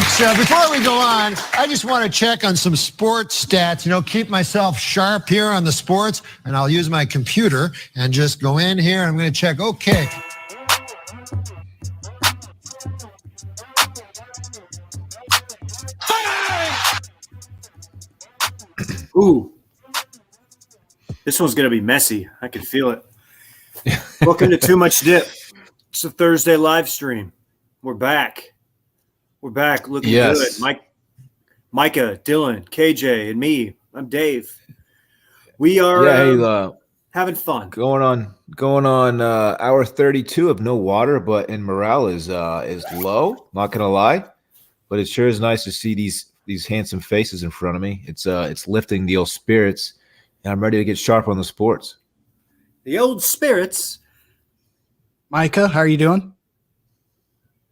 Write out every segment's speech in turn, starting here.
Folks, before we go on, I just want to check on some sports stats, keep myself sharp here on the sports, and I'll use my computer and just go in here. And I'm going to check. Okay. Ooh. This one's going to be messy. I can feel it. Welcome to Too Much Dip. It's a Thursday live stream. We're back. We're back looking good. Micah, Dylan, KJ, and me. I'm Dave. We are having fun. Going on hour 32 of no water, but and morale is low, not gonna lie. But it sure is nice to see these handsome faces in front of me. It's lifting the old spirits, and I'm ready to get sharp on the sports. The old spirits. Micah, how are you doing?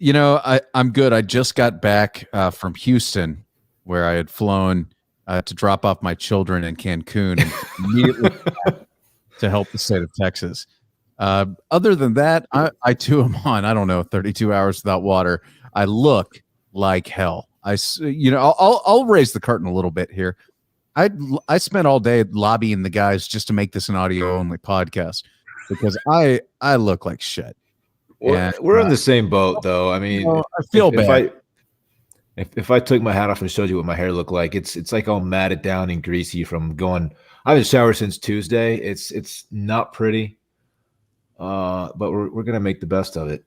I'm good. I just got back from Houston, where I had flown to drop off my children in Cancun and immediately to help the state of Texas. Other than that, I too am on, 32 hours without water. I look like hell. I'll raise the curtain a little bit here. I spent all day lobbying the guys just to make this an audio only podcast because I look like shit. We're in the same boat, though. I mean, I feel bad. If I took my hat off and showed you what my hair looked like, it's like all matted down and greasy from going. I haven't showered since Tuesday. It's not pretty, but we're gonna make the best of it.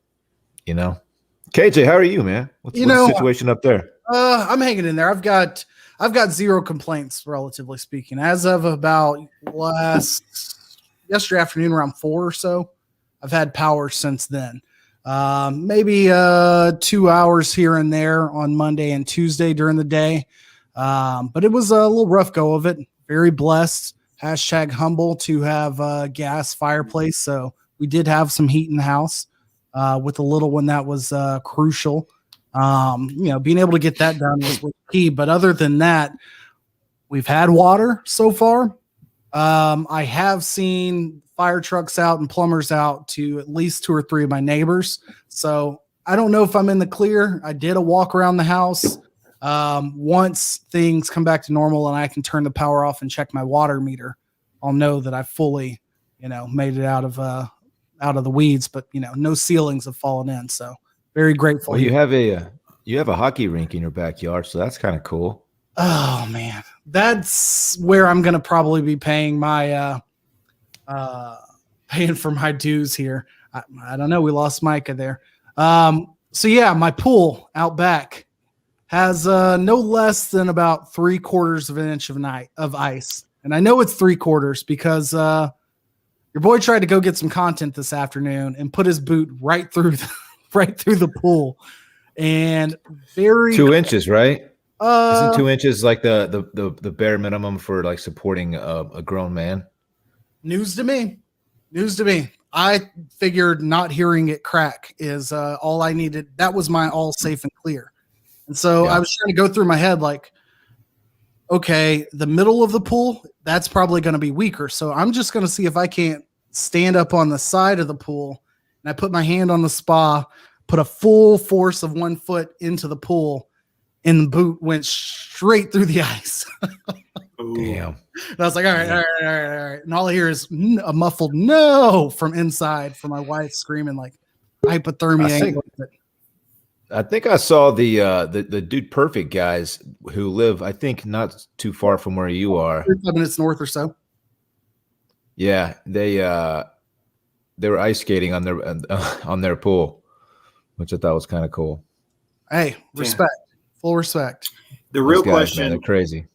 KJ, how are you, man? What's the situation up there? I'm hanging in there. I've got zero complaints, relatively speaking, as of about yesterday afternoon around 4 or so. I've had power since then. Maybe 2 hours here and there on Monday and Tuesday during the day. But it was a little rough go of it. Very blessed. #humble to have a gas fireplace. So we did have some heat in the house with the little one. That was crucial. Being able to get that done was key. But other than that, we've had water so far. I have seen fire trucks out and plumbers out to at least 2 or 3 of my neighbors. So I don't know if I'm in the clear. I did a walk around the house. Once things come back to normal and I can turn the power off and check my water meter, I'll know that I fully, made it out of the weeds, but no ceilings have fallen in. So very grateful. Well, you have a hockey rink in your backyard, so that's kind of cool. Oh man, that's where I'm going to probably be paying my, paying for my dues here. I don't know. We lost Micah there. So yeah, my pool out back has no less than about 3/4 of an inch of ice. And I know it's 3/4 because your boy tried to go get some content this afternoon and put his boot right through the pool. And 2 inches, right? Isn't 2 inches like the bare minimum for like supporting a grown man? News to me. I figured not hearing it crack is all I needed. That was my all safe and clear. And so I was trying to go through my head like, okay, the middle of the pool, that's probably going to be weaker. So I'm just going to see if I can't stand up on the side of the pool. And I put my hand on the spa, put a full force of 1 foot into the pool, and the boot went straight through the ice. Damn. And I was like, all right. And all I hear is a muffled no from inside from my wife screaming like hypothermia. I think I saw the Dude Perfect guys who live, I think, not too far from where you are. 5 minutes north or so. Yeah, they were ice skating on their pool, which I thought was kind of cool. Hey, respect, full respect. The real guys, question, man, they're crazy.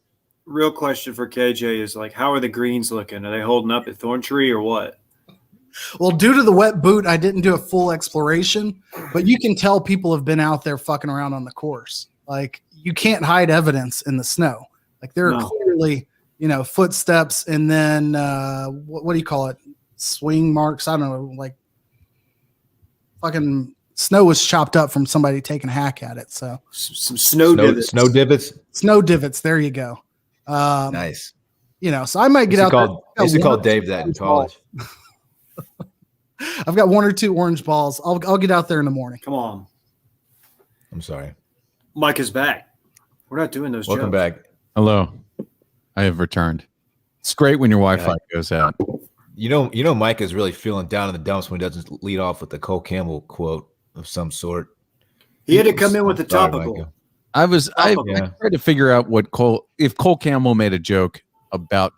Real question for KJ is like, how are the greens looking? Are they holding up at Thorntree or what? Well, due to the wet boot, I didn't do a full exploration, but you can tell people have been out there fucking around on the course. Like, you can't hide evidence in the snow. Like, there are clearly, footsteps and then what do you call it? Swing marks. I don't know. Like, fucking snow was chopped up from somebody taking a hack at it. So some snow divots. Snow divots. Snow divots. There you go. Nice. So I might get out there. I used to call Dave that in college. I've got 1 or 2 orange balls. I'll get out there in the morning. Come on. I'm sorry. Mike is back. We're not doing those Welcome jokes. back. Hello. I have returned. It's great when your Wi-Fi goes out. You know, Mike is really feeling down in the dumps when he doesn't lead off with the Cole Campbell quote of some sort. He had to come in with the Sorry, topical. Micah. I tried to figure out if Cole Campbell made a joke about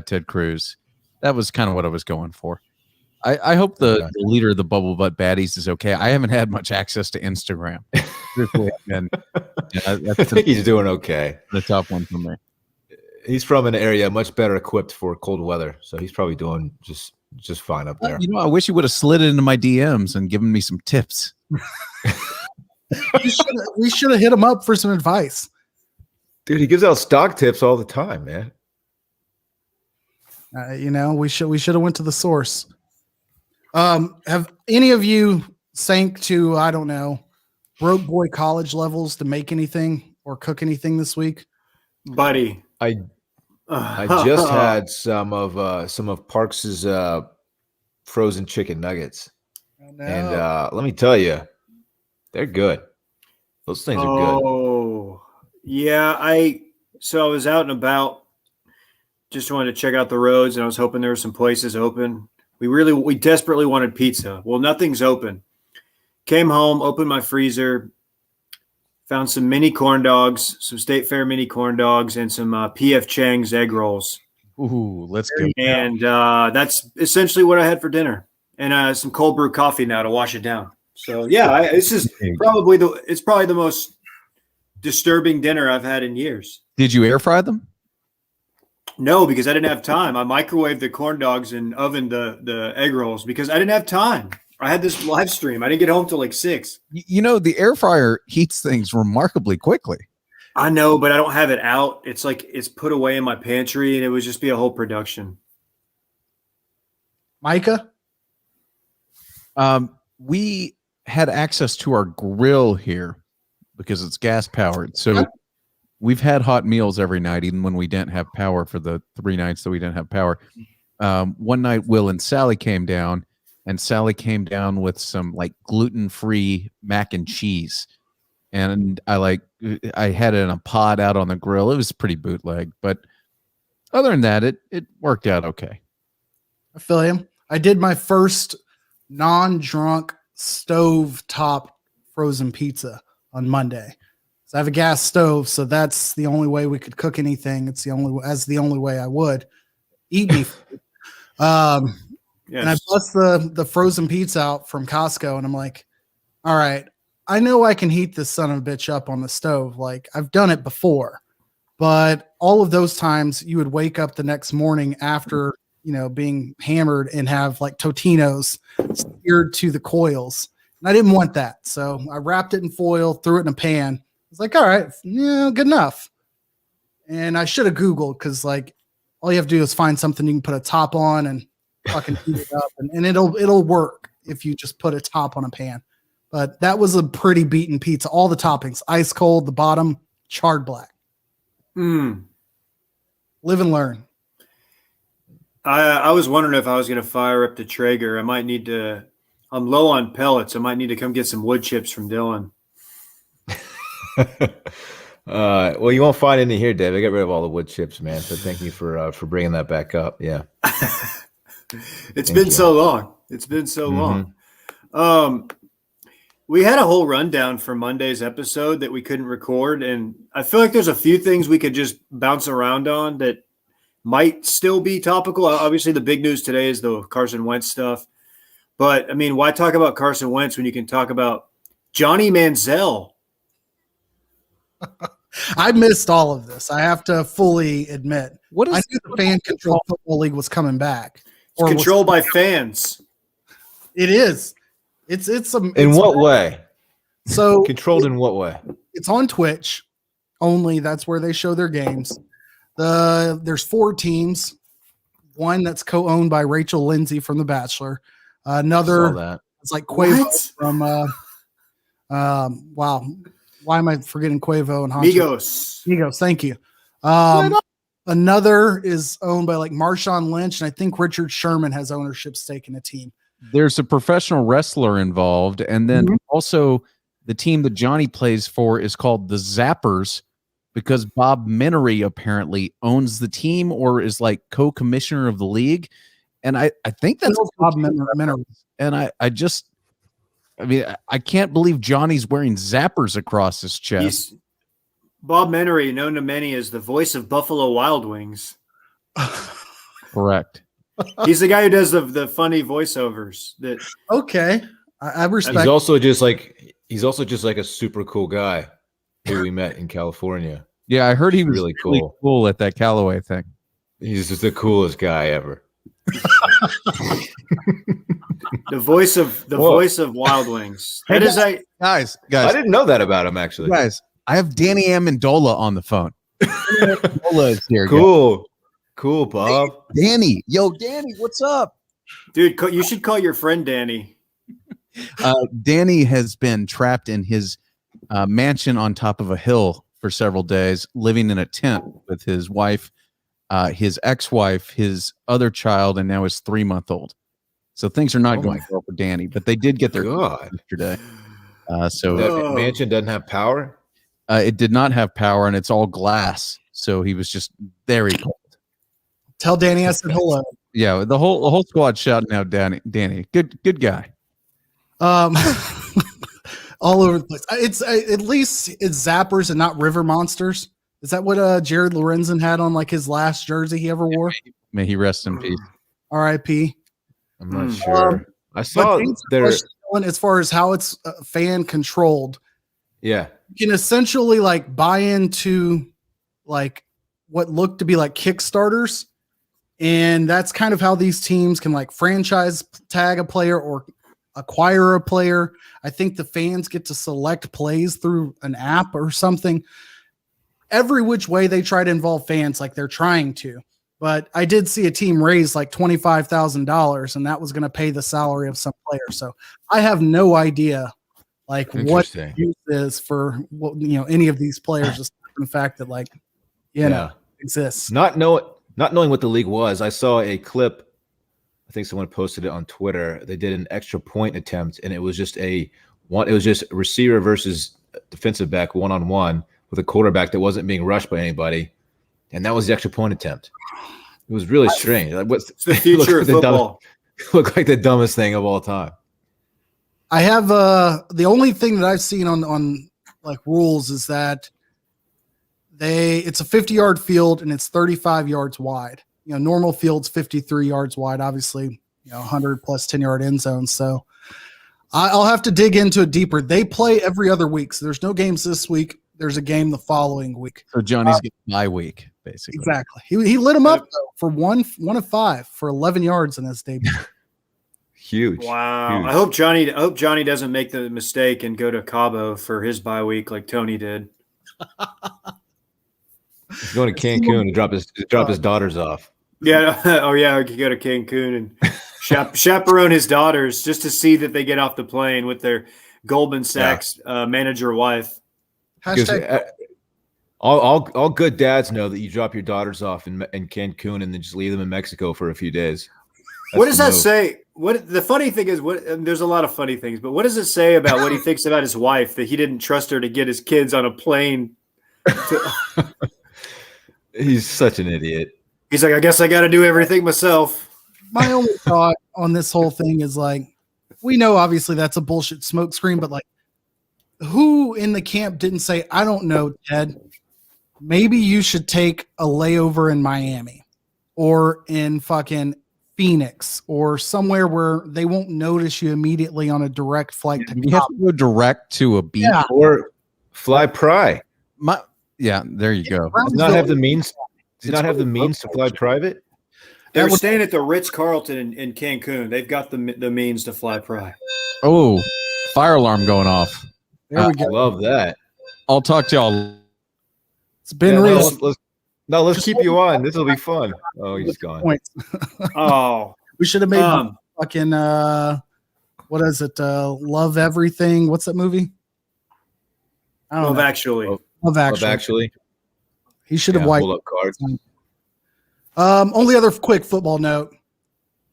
Ted Cruz. That was kind of what I was going for. I hope the leader of the Bubble Butt Baddies is okay. I haven't had much access to Instagram. I think he's doing okay. The tough one for me. He's from an area much better equipped for cold weather, so he's probably doing just fine up there. I wish he would have slid it into my DMs and given me some tips. We should have hit him up for some advice. Dude, he gives out stock tips all the time, man. We should have went to the source. Have any of you sank to, I don't know, broke boy college levels to make anything or cook anything this week? Buddy. I just had some of Parks's frozen chicken nuggets. Oh, no. And let me tell you, they're good. Those things are good. Oh, yeah. I was out and about, just wanted to check out the roads, and I was hoping there were some places open. We desperately wanted pizza. Well, nothing's open. Came home, opened my freezer, found some mini corn dogs, some State Fair mini corn dogs, and some P.F. Chang's egg rolls. Ooh, let's go. And that's essentially what I had for dinner, and some cold brew coffee now to wash it down. So yeah, it's probably the most disturbing dinner I've had in years. Did you air fry them? No, because I didn't have time. I microwaved the corn dogs and ovened the egg rolls because I didn't have time. I had this live stream. I didn't get home till like 6. The air fryer heats things remarkably quickly. I know, but I don't have it out. It's like it's put away in my pantry, and it would just be a whole production. Micah? We had access to our grill here because it's gas powered. So we've had hot meals every night, even when we didn't have power for the 3 nights that we didn't have power. One night, Will and Sally came down, and Sally came down with some like gluten-free mac and cheese. And I had it in a pod out on the grill. It was pretty bootleg, but other than that, it worked out okay. I feel him. I did my first non-drunk stove top frozen pizza on Monday. So I have a gas stove, so that's the only way we could cook anything. It's the only way I would eat beef. Yes. And I bust the frozen pizza out from Costco, and I'm like, all right, I know I can heat this son of a bitch up on the stove. Like, I've done it before, but all of those times you would wake up the next morning after, being hammered and have like Totino's seared to the coils. And I didn't want that. So I wrapped it in foil, threw it in a pan. I was like, all right, yeah, good enough. And I should have Googled, because like all you have to do is find something you can put a top on and fucking heat it up, and it'll work if you just put a top on a pan. But that was a pretty beaten pizza. All the toppings, ice cold, the bottom, charred black. Live and learn. I was wondering if I was going to fire up the Traeger. I might need to. I'm low on pellets. I might need to come get some wood chips from Dylan. Well, you won't find any here, Dave. I got rid of all the wood chips, man. So thank you for bringing that back up. Yeah. It's been so long. It's been so long. We had a whole rundown for Monday's episode that we couldn't record, and I feel like there's a few things we could just bounce around on that might still be topical. Obviously, the big news today is the Carson Wentz stuff. But, I mean, why talk about Carson Wentz when you can talk about Johnny Manziel? I missed all of this. I have to fully admit. I knew the fan control football league was coming back. It's controlled by fans. It is. In what way? So controlled in what way? It's on Twitch only. That's where they show their games. There's 4 teams. One that's co-owned by Rachel Lindsay from The Bachelor. Another, it's like Quavo from wow. Why am I forgetting Quavo and Honcho? Migos, thank you. Another is owned by like Marshawn Lynch, and I think Richard Sherman has ownership stake in a team. There's a professional wrestler involved, and then also the team that Johnny plays for is called the Zappers because Bob Menery apparently owns the team or is like co-commissioner of the league. And I think that's Bob Menery. And I can't believe Johnny's wearing Zappers across his chest. He's Bob Menery, known to many as the voice of Buffalo Wild Wings. Correct. He's the guy who does the funny voiceovers. That Okay, I respect. He's also just like a super cool guy who we met in California. Yeah, I heard he was really cool at that Callaway thing. He's just the coolest guy ever. the voice of Wild Wings. That is Guys, I didn't know that about him actually. guys, I have Danny Amendola on the phone. Amendola is here. Cool, Bob. Danny, what's up? dude. You should call your friend Danny. Danny has been trapped in his mansion on top of a hill for several days, living in a tent with his wife, his ex-wife, his other child, and now his 3-month-old. So things are not going well for Danny, but they did get their God yesterday. That mansion doesn't have power. It did not have power, and it's all glass. So he was just very cold. Tell Danny I said hello. Yeah, the whole squad shouting out Danny. Good guy. All over the place. It's at least it's Zappers and not River Monsters. Is that what Jared Lorenzen had on like his last jersey he ever wore? May he rest in peace. R.I.P. I'm not sure. I saw there as far as how it's fan controlled. Yeah. You can essentially like buy into like what looked to be like Kickstarters. And that's kind of how these teams can like franchise tag a player or acquire a player. I think the fans get to select plays through an app or something. Every which way they try to involve fans, like they're trying to. But I did see a team raise like $25,000, and that was going to pay the salary of some player. So I have no idea like what the use is for any of these players, just the fact that like exists. Not knowing what the league was, I saw a clip. I think someone posted it on Twitter. They did an extra point attempt, and it was just receiver versus defensive back 1-on-1 with a quarterback that wasn't being rushed by anybody, and that was the extra point attempt. It was really strange. Like, what's the future of football? Looked like the dumbest thing of all time. I have the only thing that I've seen on like rules is that it's a 50-yard field and it's 35 yards wide. Normal field's 53 yards wide, obviously, 100 plus 10-yard end zones. So I'll have to dig into it deeper. They play every other week. So there's no games this week. There's a game the following week. So Johnny's getting bye week, basically. Exactly. He lit him up though, for one of 5 for 11 yards in his debut. Huge. Wow. Huge. I hope Johnny doesn't make the mistake and go to Cabo for his bye week like Tony did. He's going to Cancun to drop his daughters off. Yeah. Oh yeah. He could go to Cancun and chaperone his daughters just to see that they get off the plane with their Goldman Sachs manager wife. All good dads know that you drop your daughters off in Cancun and then just leave them in Mexico for a few days. What does that say? What the funny thing is, there's a lot of funny things, but what does it say about what he thinks about his wife that he didn't trust her to get his kids on a plane? He's such an idiot. He's like, I guess I got to do everything myself. My only thought on this whole thing is like, we know obviously that's a bullshit smokescreen, but like, who in the camp didn't say, I don't know, Ted, maybe you should take a layover in Miami or in fucking Phoenix or somewhere where they won't notice you immediately on a direct flight to you have to go direct to a beach or fly pry. There you go. Does not have the means. Does not have the means to fly private. They were staying at the Ritz-Carlton in Cancun. They've got the means to fly pri. Oh, fire alarm going off. There we go. Love that. I'll talk to y'all. It's been real. Let's keep you on. This will be fun. Oh, he's gone. Oh, we should have made fucking what is it? Love Everything. What's that movie? I don't know. Actually. Love Actually. He should have wiped. Pull up cards. Only other quick football note.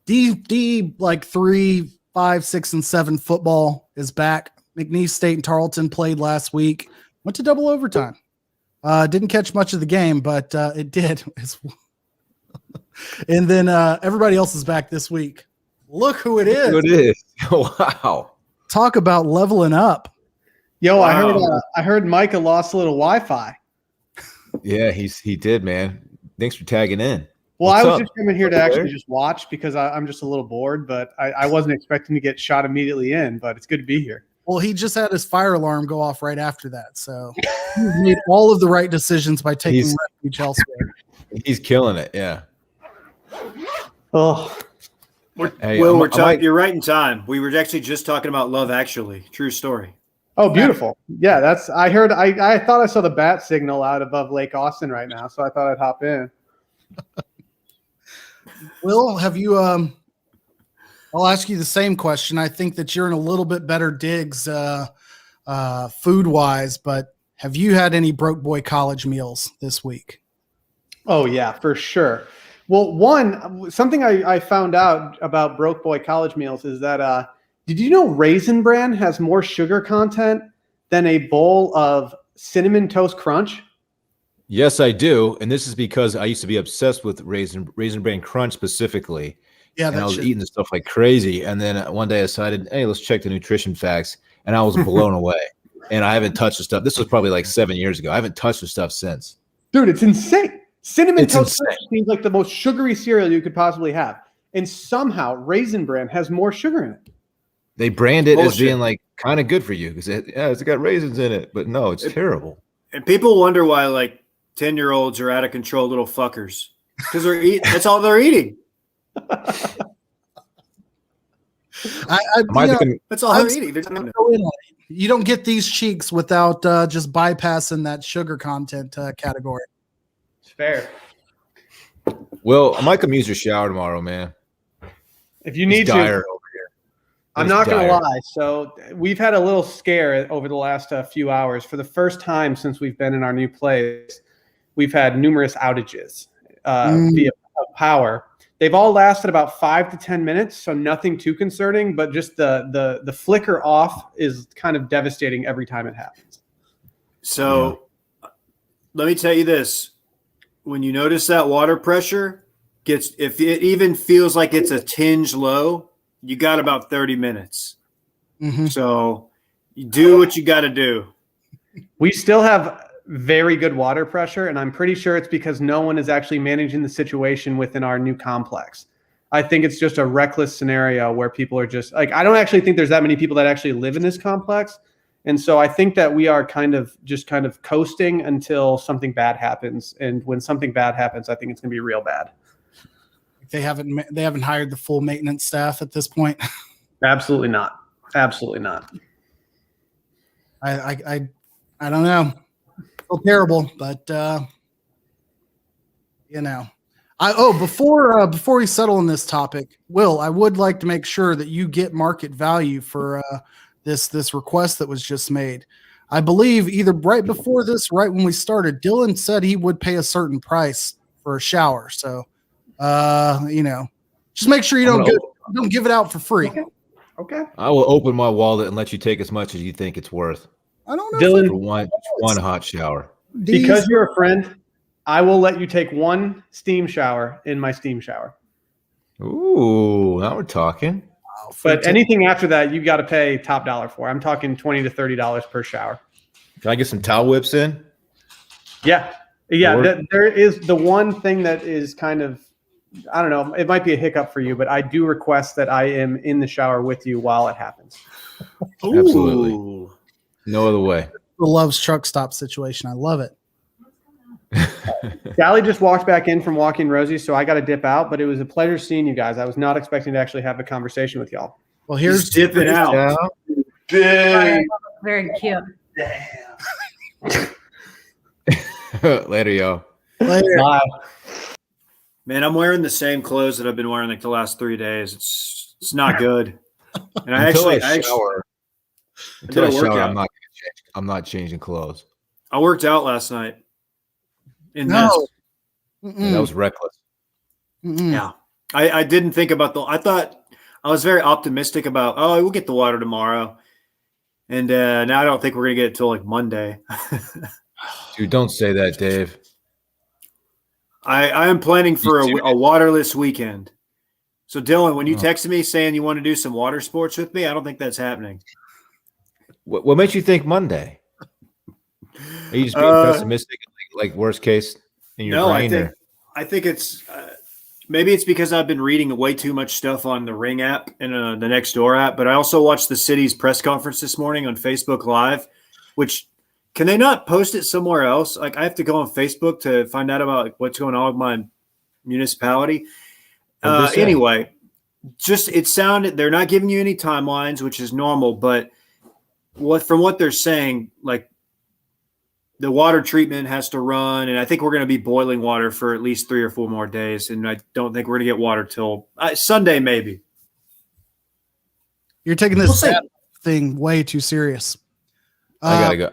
D like 3, 5, 6, and 7 football is back McNeese State and Tarleton played last week. Went to double overtime. Didn't catch much of the game, but it did. And then everybody else is back this week. Look who it is. Who it is. Wow. Talk about leveling up. Yo, Wow. I heard Micah lost a little Wi-Fi. Yeah, he did, man. Thanks for tagging in. Well, What's I was up? just coming here to Hey, actually Blair. just watch because I'm just a little bored, but I wasn't expecting to get shot immediately in, but it's good to be here. Well, he just had his fire alarm go off right after that. So he made all of the right decisions by taking He's- refuge elsewhere. He's killing it. Yeah. Oh, Hey, Will, I might- you're right in time. We were actually just talking about Love Actually. True story. oh, beautiful. Yeah, that's. I heard. I thought I saw the bat signal out above Lake Austin right now, so I thought I'd hop in. Will, have you I'll ask you the same question. I think that you're in a little bit better digs food wise, but have you had any broke boy college meals this week? Oh yeah, for sure. Well, something I found out about Broke Boy college meals is that did you know Raisin Bran has more sugar content than a bowl of Cinnamon Toast Crunch? Yes, I do, and this is because I used to be obsessed with Raisin Bran Crunch specifically, Yeah, and I was that's eating this stuff like crazy. And then one day I decided, hey, let's check the nutrition facts, and I was blown away. And I haven't touched the stuff. This was probably like 7 years ago. I haven't touched the stuff since. Dude, it's insane. Cinnamon It's Toast insane. Crunch seems like the most sugary cereal you could possibly have, and somehow Raisin Bran has more sugar in it. They brand it as Bullshit. being like kind of good for you because it's got raisins in it, but no, it's terrible. And people wonder why like 10-year-olds are out of control little fuckers. Because they're eating. That's all they're eating. Am I thinking- That's all I'm they're eating. They're not- go in on it. You don't get these cheeks without just bypassing that sugar content category. It's fair. Well, I might come use your shower tomorrow, man. If you It's need to, dire over here. I'm It's not going to dire. lie. So we've had a little scare over the last few hours. For the first time since we've been in our new place, we've had numerous outages via power. They've all lasted about 5 to 10 minutes, so nothing too concerning. But just the flicker off is kind of devastating every time it happens. So let me tell you this. When you notice that water pressure if it even feels like it's a tinge low, you got about 30 minutes. Mhm. So you do what you got to do. We still have very good water pressure, and I'm pretty sure it's because no one is actually managing the situation within our new complex. I think it's just a reckless scenario where people are just like, I don't actually think there's that many people that actually live in this complex. And so I think that we are kind of coasting until something bad happens. And when something bad happens, I think it's going to be real bad. They haven't hired the full maintenance staff at this point. Absolutely not. Absolutely not. I don't know. Feel terrible, but before we settle on this topic, Will, I would like to make sure that you get market value for this request that was just made. I believe either right before this, right when we started, Dylan said he would pay a certain price for a shower. So, just make sure you don't give it out for free. Okay. I will open my wallet and let you take as much as you think it's worth I don't know. Dylan, for one hot shower. because you're a friend, I will let you take one steam shower in my steam shower. Ooh, now we're talking. But anything after that, you got to pay top dollar for. I'm talking $20 to $30 per shower. Can I get some towel whips in? Yeah. There is the one thing that is kind of, I don't know, it might be a hiccup for you, but I do request that I am in the shower with you while it happens. Absolutely. Ooh. No other way. the Love's truck stop situation. I love it. Sally just walked back in from walking Rosie, so I got to dip out. But it was a pleasure seeing you guys. I was not expecting to actually have a conversation with y'all. Well, He's dipping out. Very cute. Later, yo. later. Bye. Man, I'm wearing the same clothes that I've been wearing like the last 3 days. It's not good. And I Until actually shower, I until I did a shower, workout. I'm not changing clothes. I worked out last night. In No. mess. That was reckless. Yeah. I didn't think about I thought I was very optimistic about, we'll get the water tomorrow. And now I don't think we're gonna get it till like Monday. Dude, don't say that, Dave. I am planning for a waterless weekend. So Dylan, when you texted me saying you want to do some water sports with me, I don't think that's happening. What makes you think Monday? Are you just being pessimistic, like worst case in your brain? I think it's maybe it's because I've been reading way too much stuff on the Ring app and the Nextdoor app, but I also watched the city's press conference this morning on Facebook Live, which can they not post it somewhere else? Like I have to go on Facebook to find out about like, what's going on with my municipality. Anyway, just it sounded they're not giving you any timelines, which is normal, but from what they're saying, like the water treatment has to run, and I think we're going to be boiling water for at least 3 or 4 more days, and I don't think we're going to get water till Sunday, maybe. You're taking this thing way too serious. I gotta go.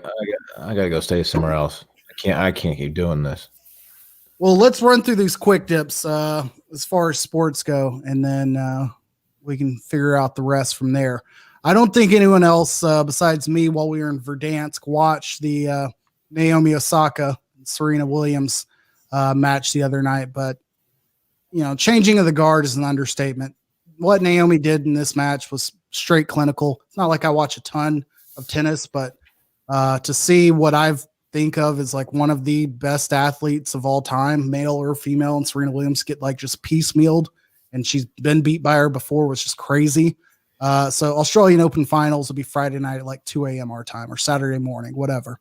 I gotta go stay somewhere else. I can't keep doing this. Well, let's run through these quick dips as far as sports go, and then we can figure out the rest from there. I don't think anyone else besides me while we were in Verdansk watched the Naomi Osaka and Serena Williams match the other night, but changing of the guard is an understatement. What Naomi did in this match was straight clinical. It's not like I watch a ton of tennis, but to see what I've think of as like one of the best athletes of all time, male or female, and Serena Williams get like just piecemealed, and she's been beat by her before, was just crazy. So Australian Open finals will be Friday night at like 2 a.m. our time or Saturday morning, whatever.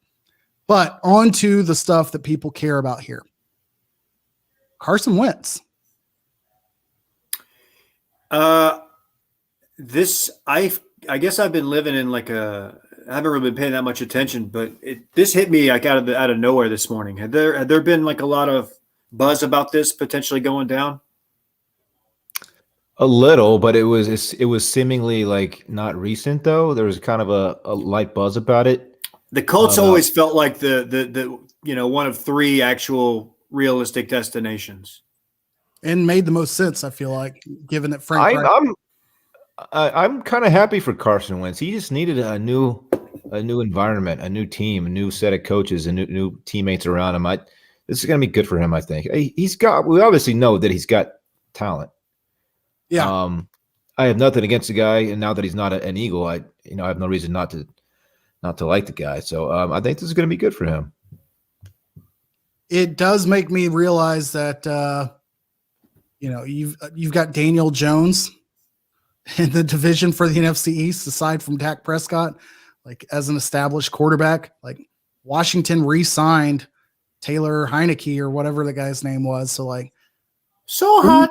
But on to the stuff that people care about here. Carson Wentz. I guess I've been living in like I haven't really been paying that much attention, but this hit me like out of nowhere this morning. Had there been like a lot of buzz about this potentially going down? A little, but it was seemingly like not recent though. There was kind of a light buzz about it. The Colts always felt like the one of 3 actual realistic destinations, and made the most sense. I feel like, given that I'm kind of happy for Carson Wentz. He just needed a new environment, a new team, a new set of coaches, and new teammates around him. This is going to be good for him, I think. We obviously know that he's got talent. Yeah. I have nothing against the guy, and now that he's not an Eagle, I have no reason not to like the guy. So I think this is going to be good for him. It does make me realize that you've got Daniel Jones in the division for the NFC East, aside from Dak Prescott, like as an established quarterback. Like Washington re-signed Taylor Heineke or whatever the guy's name was. So like, so hot,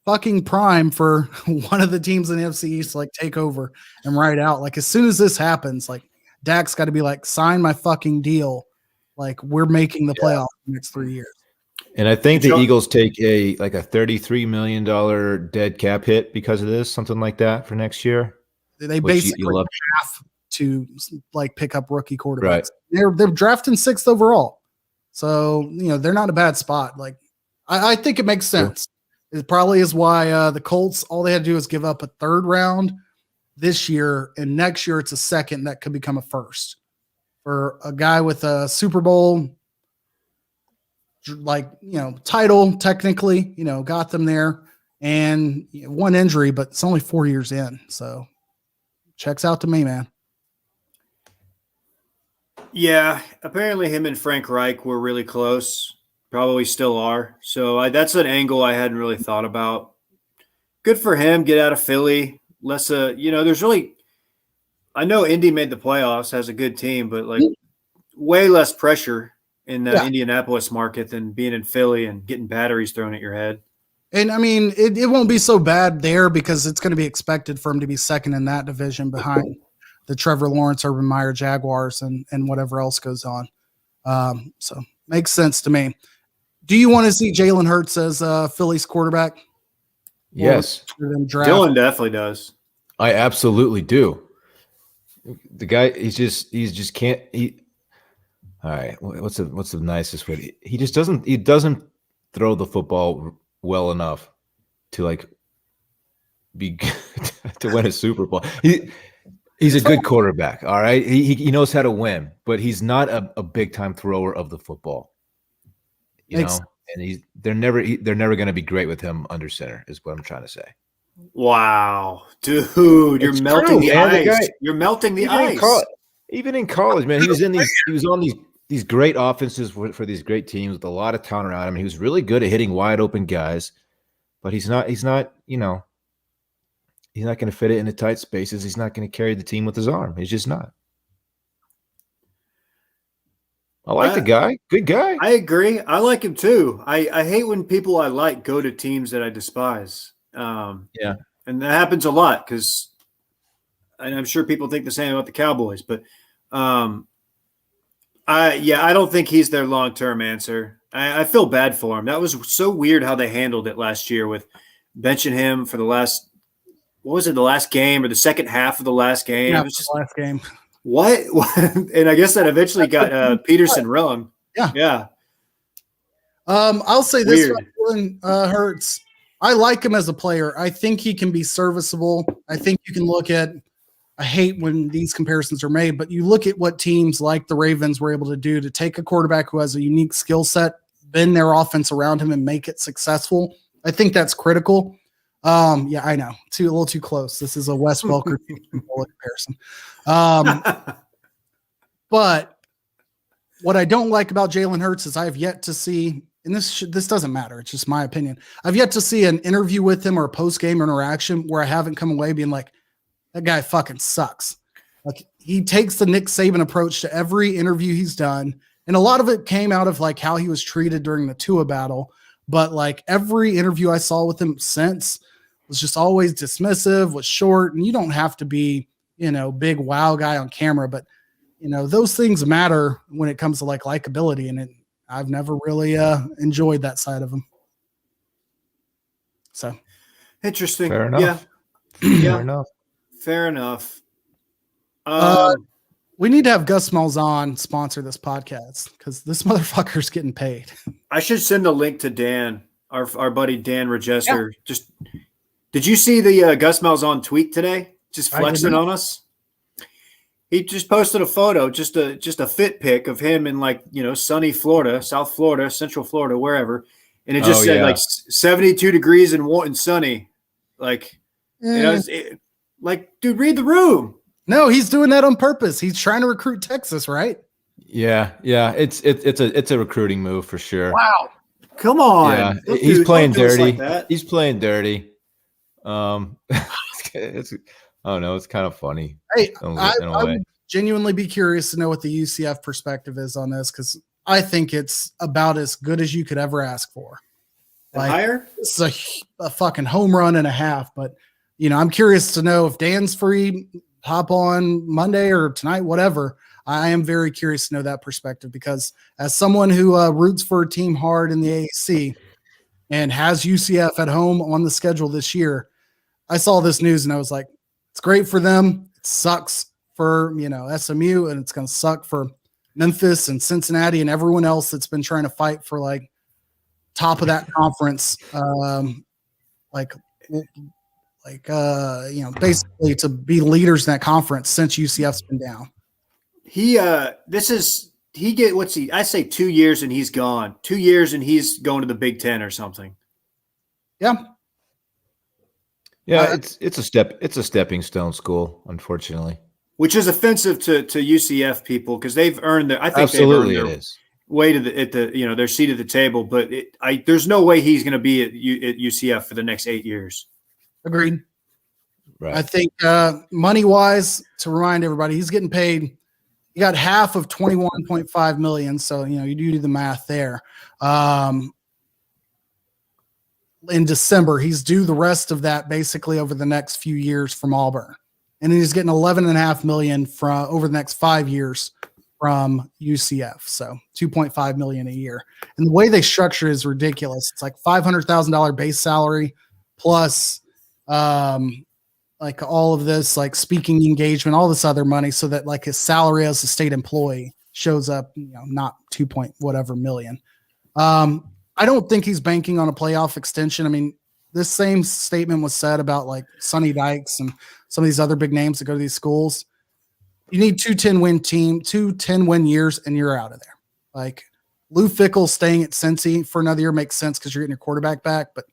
fucking prime for one of the teams in the NFC East to like take over and ride out. Like as soon as this happens, like Dak's got to be like, sign my fucking deal. Like we're making the playoffs the next 3 years. And I think the Eagles take a $33 million dead cap hit because of this, something like that for next year. They basically have to like pick up rookie quarterbacks. Right. They're drafting 6th overall. So, they're not in a bad spot. Like I think it makes sense. Sure. It probably is why the Colts, all they had to do is give up a 3rd round this year, and next year it's a 2nd that could become a 1st. For a guy with a Super Bowl title, technically, got them there, and one injury, but it's only 4 years in. So checks out to me, man. Yeah, apparently him and Frank Reich were really close. Probably still are. So that's an angle I hadn't really thought about. Good for him. Get out of Philly. There's really – I know Indy made the playoffs, has a good team, but like way less pressure in the Indianapolis market than being in Philly and getting batteries thrown at your head. And I mean, it won't be so bad there because it's going to be expected for him to be 2nd in that division behind the Trevor Lawrence, Urban Meyer Jaguars and whatever else goes on. So makes sense to me. Do you want to see Jalen Hurts as Philly's quarterback? Yes. Dylan definitely does. I absolutely do. The guy, he just can't. All right. What's the nicest way? He just doesn't. He doesn't throw the football well enough to like be to win a Super Bowl. He's a good quarterback. All right. He knows how to win, but he's not a big time thrower of the football. You know, and they're never going to be great with him under center, is what I'm trying to say. Wow, dude, you're melting the ice. You're melting the ice. Even in college, man, he was on these great offenses for these great teams with a lot of talent around him. He was really good at hitting wide open guys, but he's not, you know, he's not going to fit it into tight spaces. He's not going to carry the team with his arm. He's just not. I like the guy. Good guy. I agree. I like him too. I hate when people I like go to teams that I despise. Yeah. And that happens a lot because I'm sure people think the same about the Cowboys, but I don't think he's their long-term answer. I feel bad for him. That was so weird how they handled it last year with benching him for the last game or the second half of the last game? Yeah, it was just last game. What? And I guess that eventually got Peterson wrong. Yeah. I'll say this about Jalen Hurts. I like him as a player. I think he can be serviceable. I think you can look at – I hate when these comparisons are made, but you look at what teams like the Ravens were able to do to take a quarterback who has a unique skill set, bend their offense around him, and make it successful. I think that's critical. I know. A little too close. This is a Wes Welker comparison. But what I don't like about Jalen Hurts is I have yet to see – and this doesn't matter. It's just my opinion. I've yet to see an interview with him or a post-game interaction where I haven't come away being like, that guy fucking sucks. Like, he takes the Nick Saban approach to every interview he's done. And a lot of it came out of like how he was treated during the Tua battle. But like every interview I saw with him since was just always dismissive, was short. And you don't have to be, big wow guy on camera, but those things matter when it comes to like likability. And I've never really enjoyed that side of him. So interesting. Fair enough. Yeah. Fair enough. We need to have Gus Malzahn sponsor this podcast because this motherfucker's getting paid. I should send a link to Dan, our buddy Dan Regester. Yeah. Did you see the Gus Malzahn tweet today? Just flexing on us. He just posted a photo, just a fit pic of him in sunny Florida, South Florida, Central Florida, wherever, and it just said 72 degrees and sunny, dude, read the room. No, he's doing that on purpose. He's trying to recruit Texas, right? Yeah. It's a recruiting move for sure. Wow, come on. Yeah, he's playing dirty. He's playing dirty. I don't know. It's kind of funny. Hey, I would genuinely be curious to know what the UCF perspective is on this because I think it's about as good as you could ever ask for. Higher? This is a fucking home run and a half. But, I'm curious to know if Dan's free, hop on Monday or tonight, whatever. I am very curious to know that perspective because as someone who roots for a team hard in the AAC and has UCF at home on the schedule this year, I saw this news and I was like, it's great for them. It sucks for, SMU, and it's going to suck for Memphis and Cincinnati and everyone else that's been trying to fight for like top of that conference. Basically to be leaders in that conference since UCF's been down. I say 2 years and he's gone. 2 years and he's going to the Big Ten or something. Yeah. Yeah, it's a stepping stone school, unfortunately. Which is offensive to UCF people because they've earned their. I think absolutely they've earned it is. Way to their seat at the table, but there's no way he's going to be at UCF for the next 8 years. Agreed. Right. I think money wise, to remind everybody, he's getting paid. He got half of $21.5 million, so you do the math there. In December, he's due the rest of that basically over the next few years from Auburn, and he's getting $11.5 million from over the next 5 years from UCF, so $2.5 million a year. And the way they structure it is ridiculous. It's like $500,000 base salary plus like all of this, like speaking engagement, all this other money, so that like his salary as a state employee shows up, not 2.whatever million. I don't think he's banking on a playoff extension. I mean, this same statement was said about like Sonny Dykes and some of these other big names that go to these schools. You need 2 10-win years, and you're out of there. Like Lou Fickle staying at Cincy for another year makes sense because you're getting your quarterback back. But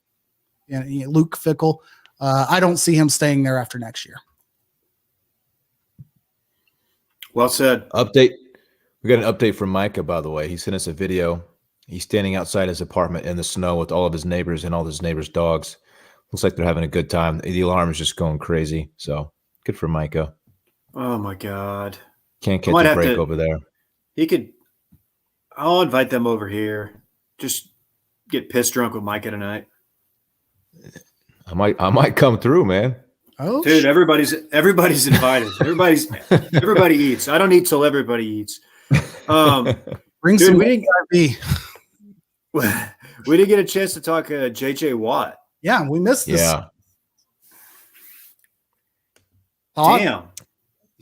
Luke Fickle, I don't see him staying there after next year. Well said. Update. We got an update from Micah, by the way. He sent us a video. He's standing outside his apartment in the snow with all of his neighbors and all his neighbors' dogs. Looks like they're having a good time. The alarm is just going crazy. So good for Micah. Oh my God. Can't catch a break over there. I'll invite them over here. Just get pissed drunk with Micah tonight. I might come through, man. Oh, dude, everybody's invited. Everybody eats. I don't eat till everybody eats. Bring dude, some we didn't ARV. get a chance to talk JJ Watt. Yeah, we missed this. Yeah. Damn.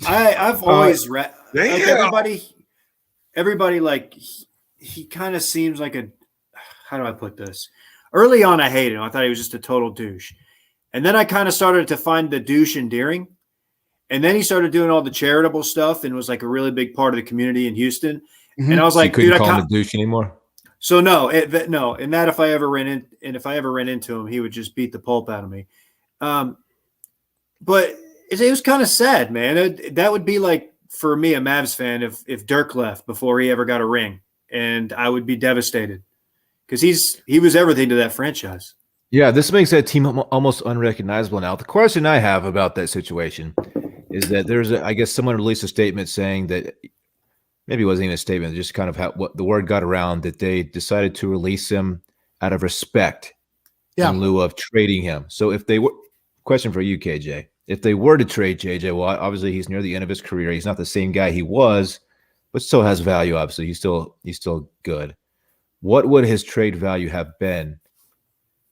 I've always read like everybody like he kind of seems like how do I put this? Early on, I hated him. I thought he was just a total douche. And then I kind of started to find the douche endearing. And then he started doing all the charitable stuff and was like a really big part of the community in Houston. Mm-hmm. And I was like, so you couldn't call him a douche anymore? So no. And that if I ever ran into him, he would just beat the pulp out of me. But it was kind of sad, man. That would be like, for me, a Mavs fan, if Dirk left before he ever got a ring. And I would be devastated because he was everything to that franchise. Yeah, this makes that team almost unrecognizable now. The question I have about that situation is that I guess someone released a statement saying that maybe it wasn't even a statement, just kind of what the word got around that they decided to release him out of respect in lieu of trading him. So if they were, question for you, KJ, if they were to trade JJ, well, obviously he's near the end of his career. He's not the same guy he was, but still has value. Obviously, he's still good. What would his trade value have been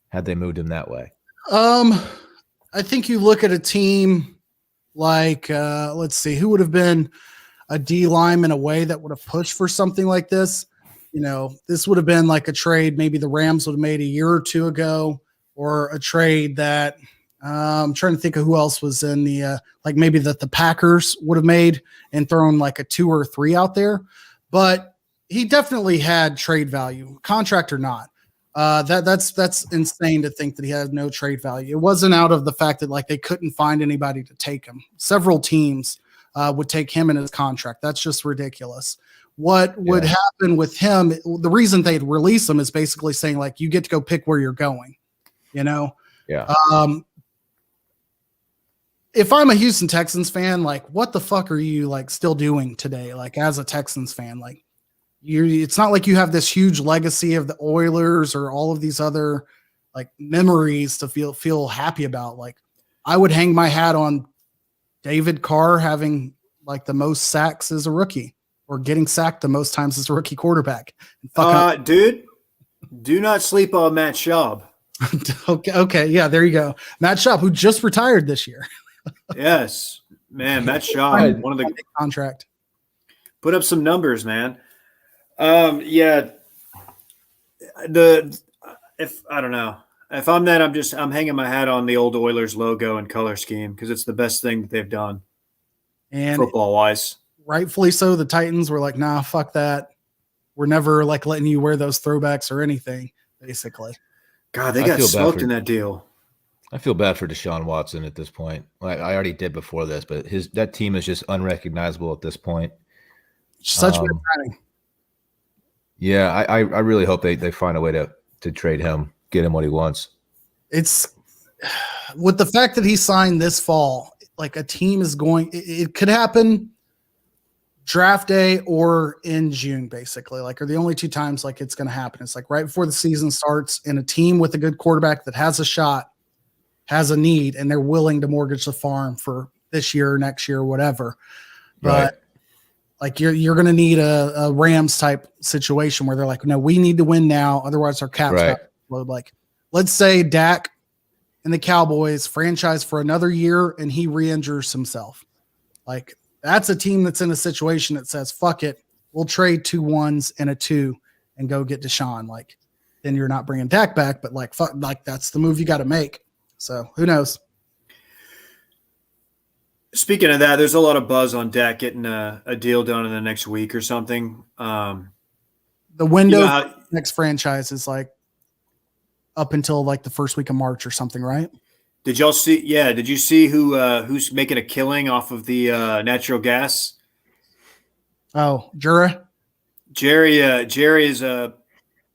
had they moved him that way? I think you look at a team like, let's see, who would have been a D lineman away that would have pushed for something like this. This would have been like a trade maybe the Rams would have made a year or two ago, or a trade that I'm trying to think of who else was in the like maybe that the Packers would have made and thrown like a 2 or 3 out there. But he definitely had trade value, contract or not. That's insane to think that he had no trade value. It wasn't out of the fact that like they couldn't find anybody to take him. Several teams would take him in his contract. That's just ridiculous. What would happen with him? The reason they'd release him is basically saying like you get to go pick where you're going. Yeah. If I'm a Houston Texans fan, like what the fuck are you like still doing today? Like as a Texans fan, like it's not like you have this huge legacy of the Oilers or all of these other like memories to feel happy about. Like I would hang my hat on David Carr having like the most sacks as a rookie or getting sacked the most times as a rookie quarterback. Dude, do not sleep on Matt Schaub. Okay. Yeah, there you go. Matt Schaub, who just retired this year. Yes, man. Matt Schaub, one of the contract. Put up some numbers, man. If I don't know if I'm that, I'm hanging my hat on the old Oilers logo and color scheme because it's the best thing that they've done, and football wise. Rightfully so. The Titans were like, nah, fuck that. We're never like letting you wear those throwbacks or anything. Basically, God, they got smoked in that deal. I feel bad for Deshaun Watson at this point. Like I already did before this, but that team is just unrecognizable at this point. Such bad timing. Yeah, I really hope they find a way to trade him, get him what he wants. It's with the fact that he signed this fall, like a team is going, it could happen draft day or in June, basically. Like are the only 2 times like it's going to happen. It's like right before the season starts and a team with a good quarterback that has a shot, has a need, and they're willing to mortgage the farm for this year, next year, whatever. But like you're going to need a Rams type situation where they're like, no, we need to win now. Otherwise our cap's going to explode. Like let's say Dak and the Cowboys franchise for another year and he re-injures himself. Like that's a team that's in a situation that says, fuck it. We'll trade 2 1s and a 2 and go get Deshaun. Like then you're not bringing Dak back, but like, fuck, like that's the move you got to make. So who knows? Speaking of that, there's a lot of buzz on Dak getting a deal done in the next week or something. The window You know for how- the next franchise is like up until like the first week of March or something, right? Did y'all see? Yeah, did you see who's making a killing off of the natural gas? Oh, Jura. Jerry is a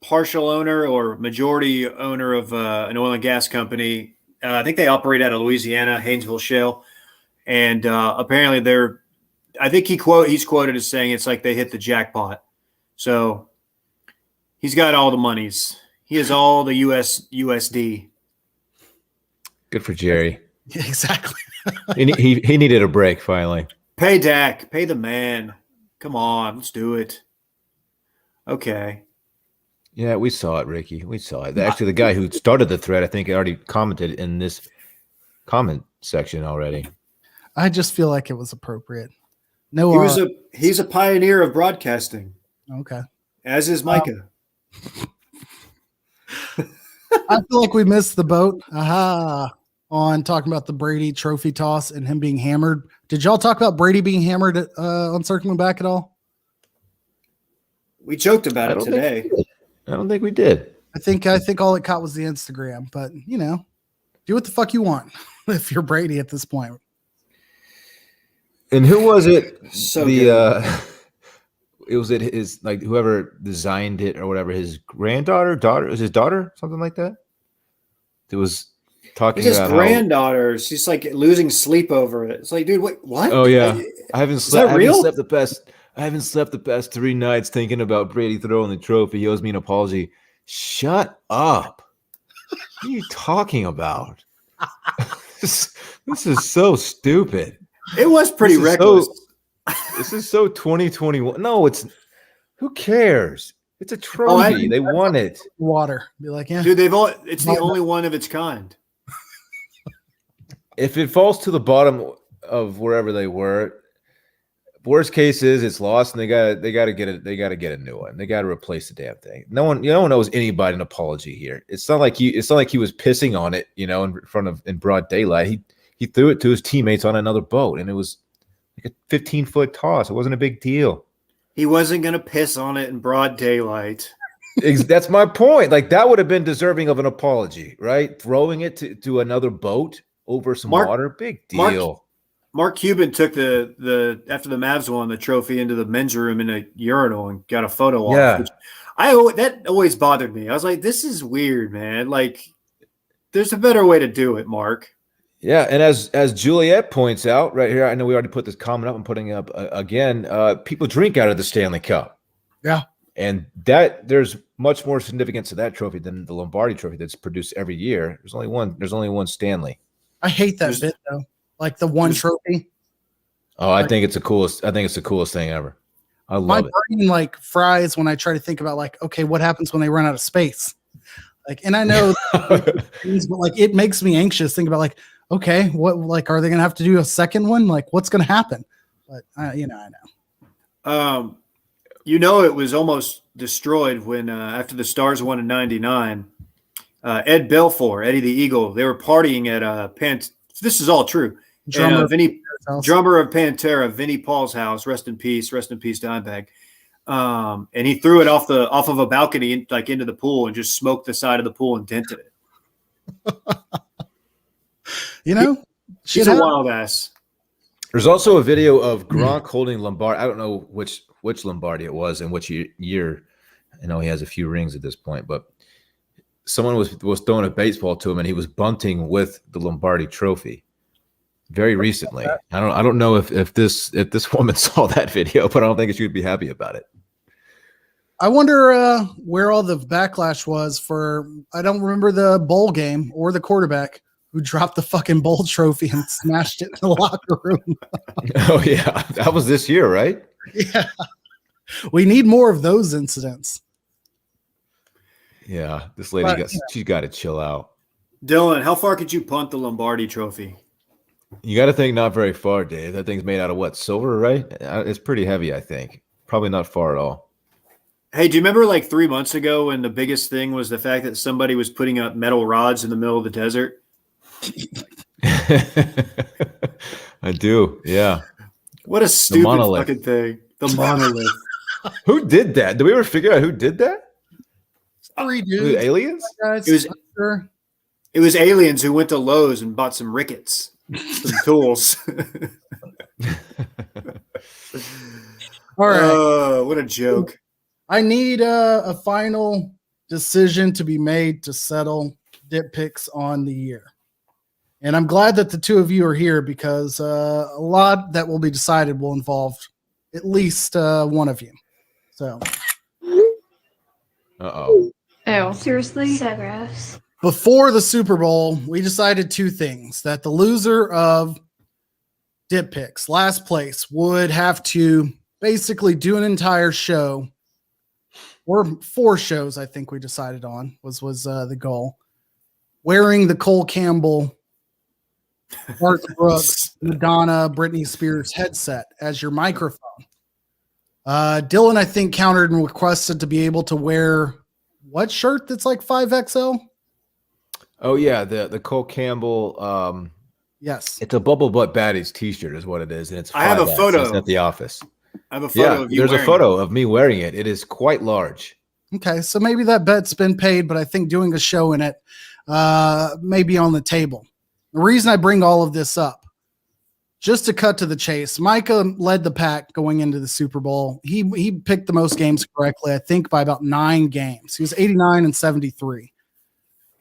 partial owner or majority owner of an oil and gas company. I think they operate out of Louisiana, Haynesville Shale, and apparently they're. I think he's quoted as saying it's like they hit the jackpot. So he's got all the monies. He has all the USD. Good for Jerry. Exactly. He needed a break finally. Pay Dak. Pay the man. Come on, let's do it. Okay. Yeah, we saw it, Ricky. We saw it. Actually, the guy who started the thread, I think, already commented in this comment section already. I just feel like it was appropriate. No, He's a pioneer of broadcasting, okay. as is Micah. I feel like we missed the boat. Aha. On talking about the Brady trophy toss and him being hammered. Did y'all talk about Brady being hammered on Circling Back at all? We joked about it today. I don't think we did. I think all it caught was the Instagram, but do what the fuck you want if you're Brady at this point. And who was it? So it was his like whoever designed it or whatever. His daughter, is his daughter, something like that. It was talking his about granddaughter. She's like losing sleep over it. It's like, dude, what? Oh yeah, I haven't slept the past 3 nights thinking about Brady throwing the trophy. He owes me an apology. Shut up. What are you talking about? this is so stupid. It was pretty reckless. This is so 2021. No, who cares? It's a trophy. They won it. Water. Be like, yeah. Dude, it's the only one of its kind. If it falls to the bottom of wherever they were, worst case is it's lost and they gotta get it. They gotta get a new one. They gotta replace the damn thing. No one owes anybody an apology here. It's not like he was pissing on it, in broad daylight. He threw it to his teammates on another boat, and it was like a 15-foot toss. It wasn't a big deal. He wasn't gonna piss on it in broad daylight. That's my point. Like that would have been deserving of an apology, right? Throwing it to another boat over some water, big deal. Mark Cuban took the after the Mavs won the trophy into the men's room in a urinal and got a photo off. Yeah. That always bothered me. I was like, this is weird, man. Like, there's a better way to do it, Mark. Yeah, and as Juliet points out right here, I know we already put this comment up. I'm putting it up again. People drink out of the Stanley Cup. Yeah, and there's much more significance to that trophy than the Lombardi Trophy that's produced every year. There's only one Stanley. I hate that bit though. Like the one trophy. Oh, I think it's the coolest thing ever. I love my it. brain like fries when I try to think about like, okay, what happens when they run out of space? Like, and I know things, but like it makes me anxious. Think about like, okay, what like are they gonna have to do a second one? Like, what's gonna happen? But I know. It was almost destroyed when after the Stars won in '99. Ed Belfour, Eddie the Eagle, they were partying at this is all true. Drummer of Pantera, Vinnie Paul's house. Rest in peace, Dimebag. And he threw it off of a balcony like into the pool and just smoked the side of the pool and dented it. He's a wild ass. There's also a video of Gronk holding Lombardi. I don't know which Lombardi it was and which year. I know he has a few rings at this point, but someone was throwing a baseball to him and he was bunting with the Lombardi Trophy very recently. I don't know if this woman saw that video, but I don't think she would be happy about it. I wonder where all the backlash was for. I don't remember the bowl game or the quarterback who dropped the fucking bowl trophy and smashed it in the locker room. Oh yeah, that was this year, right? Yeah, we need more of those incidents. Yeah, this lady she's got to chill out. Dylan, how far could you punt the Lombardi Trophy? You got to think not very far, Dave. That thing's made out of what? Silver, right? It's pretty heavy, I think. Probably not far at all. Hey, do you remember like 3 months ago when the biggest thing was the fact that somebody was putting up metal rods in the middle of the desert? I do. Yeah. What a stupid monolith. fucking thing. The monolith. Who did that? Did we ever figure out who did that? 3 Was it dudes, aliens? guys. It was- I'm sure. It was aliens who went to Lowe's and bought some rickets, some tools. All right. Oh, what a joke. I need a final decision to be made to settle dip picks on the year. And I'm glad that the two of you are here because a lot that will be decided will involve at least one of you. So Uh-oh. Oh, seriously? So gross. before the Super Bowl, we decided 2 things: that the loser of dip picks, last place, would have to basically do an entire show, or 4 shows. I think we decided on was the goal, wearing the Cole Campbell, Mark Brooks, Madonna, Britney Spears headset as your microphone. Dylan, I think, countered and requested to be able to wear what shirt that's like 5XL? Oh yeah, the Cole Campbell. Yes. It's a Bubble Butt Baddies T-shirt, is what it is, and it's. I have a 5X. photo. It's at the office. I have a photo of you there's a wearing photo of me wearing it. It is quite large. Okay, so maybe that bet's been paid, but I think doing a show in it may be on the table. The reason I bring all of this up, just to cut to the chase, Micah led the pack going into the Super Bowl. He picked the most games correctly, I think, by about 9 games. He was 89 and 73.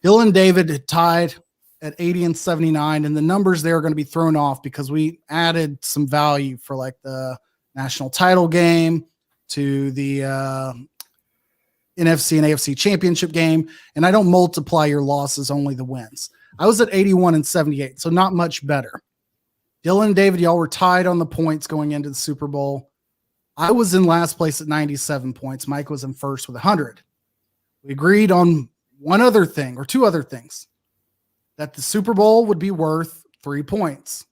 Dylan David had tied at 80 and 79, and the numbers there are going to be thrown off because we added some value for like the national title game to the NFC and AFC championship game, and I don't multiply your losses, only the wins. I was at 81 and 78, so not much better. Dylan and David, y'all were tied on the points going into the Super Bowl. I was in last place at 97 points. Mike was in first with 100. We agreed on one other thing, or 2 other things, that the Super Bowl would be worth 3 points.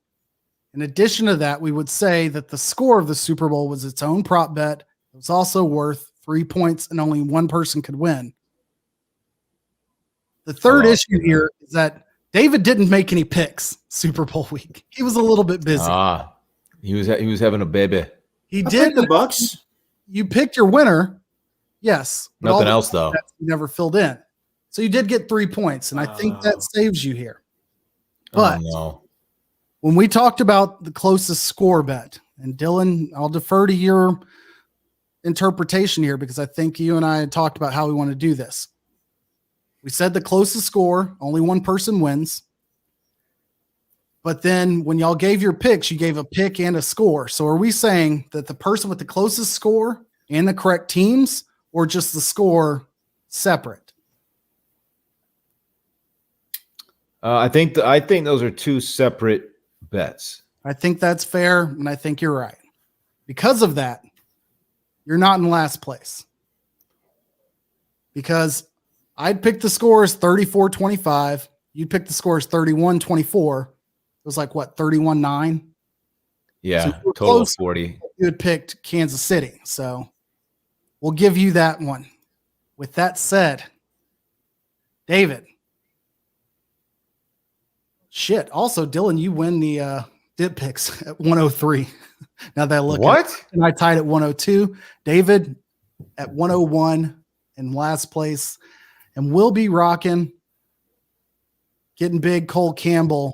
In addition to that, we would say that the score of the Super Bowl was its own prop bet. It was also worth 3 points, and only one person could win. The third issue here is that David didn't make any picks Super Bowl week. He was a little bit busy. He was having a baby. He I did. picked the Bucks. You picked your winner, yes. but all Nothing the else though. bets you never filled in. So you did get 3 points, and I think that saves you here. But Oh, no. when we talked about the closest score bet, and Dylan, I'll defer to your interpretation here because I think you and I had talked about how we want to do this. We said the closest score, only one person wins. But then when y'all gave your picks, you gave a pick and a score. So are we saying that the person with the closest score and the correct teams, or just the score separate? I think those are 2 separate bets. I think that's fair, and I think you're right. Because of that, you're not in last place. Because I'd pick the score as 34-25. You'd pick the score as 31-24. It was like, what, 31-9? Yeah, So you were total of close. 40. You had picked Kansas City. So we'll give you that one. With that said, David. Shit. Also, Dylan, you win the dip picks at 103. Now that I look What? at it, and I tied at 102. David at 101 in last place. And we'll be rocking Getting Big Cole Campbell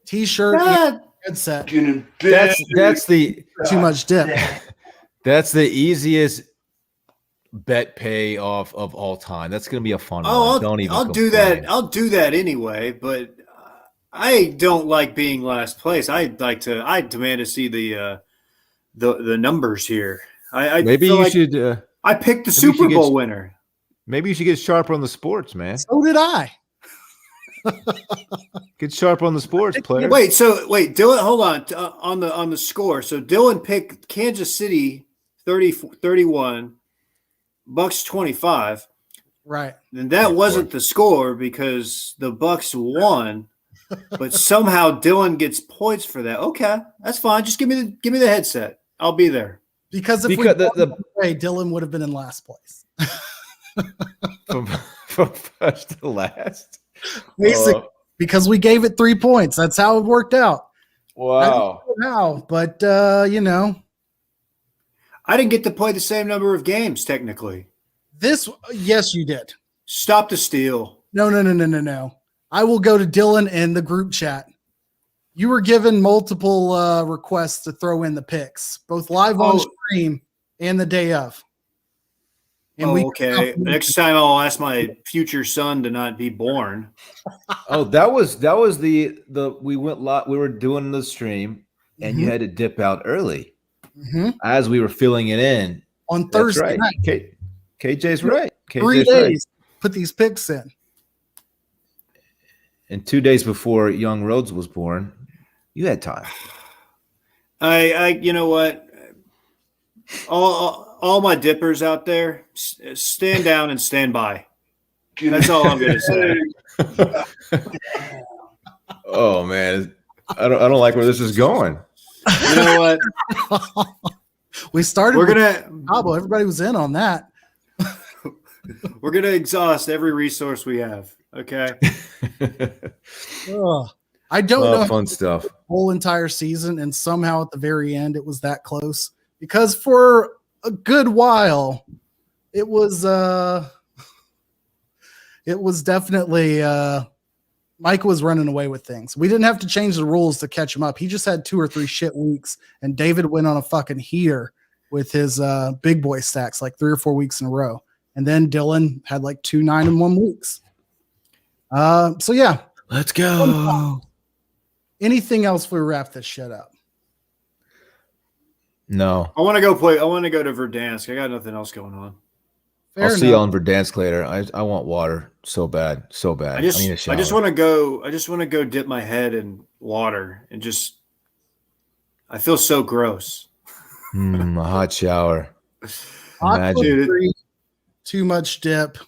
t-shirt and headset. That's the Too much dip. That's the easiest bet pay off of all time. That's going to be a fun one. Oh, Don't even I'll do complain. that. I'll do that anyway. But I don't like being last place. I demand to see the numbers here. I Maybe feel you like should. I picked the maybe you Super should Bowl get- winner. Maybe you should get sharper on the sports, man. So did I. Get sharp on the sports, player. Wait, Dylan, hold on. On the score. So Dylan picked Kansas City 30-31, Bucks 25. Right. And that wasn't the score because the Bucks won, but somehow Dylan gets points for that. Okay, that's fine. Just give me the headset. I'll be there. Because if Because we the- the way, Dylan would have been in last place. from first to last. Basically, because we gave it 3 points. That's how it worked out. Wow. I don't know how, but you know, I didn't get to play the same number of games technically. yes, you did. Stop the steal. No. I will go to Dylan and the group chat. You were given multiple requests to throw in the picks, both live on stream and the day of. And okay. Next time I'll ask my future son to not be born. Oh, that was the we went live. We were doing the stream, and you had to dip out early as we were filling it in on Thursday night. KJ's right. KJ's 3 days. Put these picks in. And 2 days before Young Rhodes was born, you had time. I you know what? All my dippers out there, stand down and stand by. That's all I'm going to say. Oh man, I don't like where this is going. You know what? We started. We're gonna. Cabo. Everybody was in on that. We're gonna exhaust every resource we have. Okay. I don't know. Fun stuff. The whole entire season, and somehow at the very end, it was that close. Because for a good while, it was definitely Mike was running away with things. We didn't have to change the rules to catch him up. He just had 2 or 3 shit weeks, and David went on a fucking heater with his big boy stacks like 3 or 4 weeks in a row. And then Dylan had like 2 9-1 weeks. So yeah. Let's go. Anything else before we wrap this shit up? No. I want to go play. I want to go to Verdansk. I got nothing else going on. I'll see y'all in Verdansk later. I want water so bad. I need a shower. I just want to go. I just want to go dip my head in water and just. I feel so gross. A hot shower. Imagine. Too much dip.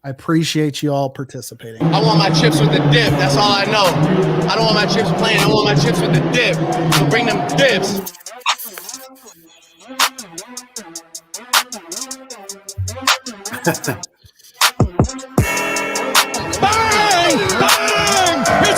I appreciate you all participating. I want my chips with the dip. That's all I know. I don't want my chips plain. I want my chips with the dip. So bring them dips.